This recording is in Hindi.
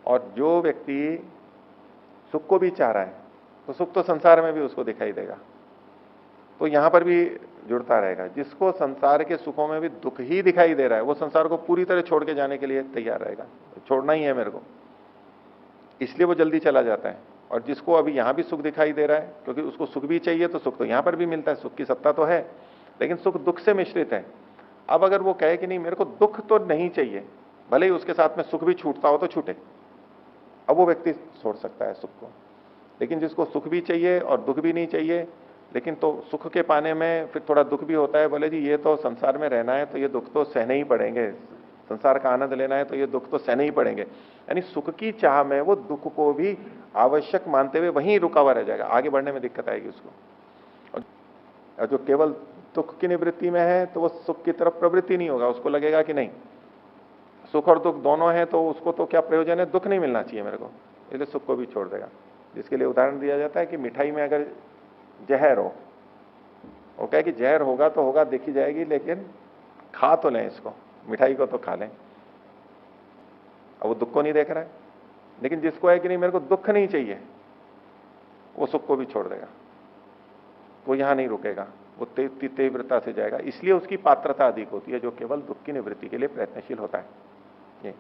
और जो व्यक्ति सुख को भी चाह रहा है तो सुख तो संसार में भी उसको दिखाई देगा, तो यहां पर भी जुड़ता रहेगा। जिसको संसार के सुखों में भी दुख ही दिखाई दे रहा है वो संसार को पूरी तरह छोड़ के जाने के लिए तैयार रहेगा, छोड़ना ही है मेरे को, इसलिए वो जल्दी चला जाता है। और जिसको अभी यहां भी सुख दिखाई दे रहा है, क्योंकि उसको सुख भी चाहिए तो सुख तो यहां पर भी मिलता है, सुख की सत्ता तो है, लेकिन सुख दुख से मिश्रित है। अब अगर वो कहे कि नहीं मेरे को दुख तो नहीं चाहिए, भले ही उसके साथ में सुख भी छूटता हो तो छूटे, अब वो व्यक्ति छोड़ सकता है सुख को। लेकिन जिसको सुख भी चाहिए और दुख भी नहीं चाहिए, लेकिन तो सुख के पाने में फिर थोड़ा दुख भी होता है, बोले जी ये तो संसार में रहना है तो ये दुख तो सहने ही पड़ेंगे, संसार का आनंद लेना है तो ये दुख तो सहने ही पड़ेंगे, यानी सुख की चाह में वो दुख को भी आवश्यक मानते हुए वहीं रुका हुआ रह जाएगा, आगे बढ़ने में दिक्कत आएगी उसको। और जो केवल दुख की निवृत्ति में है तो वो सुख की तरफ प्रवृत्ति नहीं होगा, उसको लगेगा कि नहीं सुख और दुख दोनों हैं तो उसको तो क्या प्रयोजन है, दुख नहीं मिलना चाहिए मेरे को, इसलिए सुख को भी छोड़ देगा। जिसके लिए उदाहरण दिया जाता है कि मिठाई में अगर जहर हो, वो कहे कि जहर होगा तो होगा, देखी जाएगी, लेकिन खा तो लें इसको, मिठाई को तो खा लें। अब वो दुख को नहीं देख रहा है, लेकिन जिसको है कि नहीं मेरे को दुख नहीं चाहिए, वो सुख को भी छोड़ देगा, वो यहां नहीं रुकेगा, वो तीव्रता से जाएगा, इसलिए उसकी पात्रता अधिक होती है जो केवल दुख की निवृत्ति के लिए प्रयत्नशील होता है। ये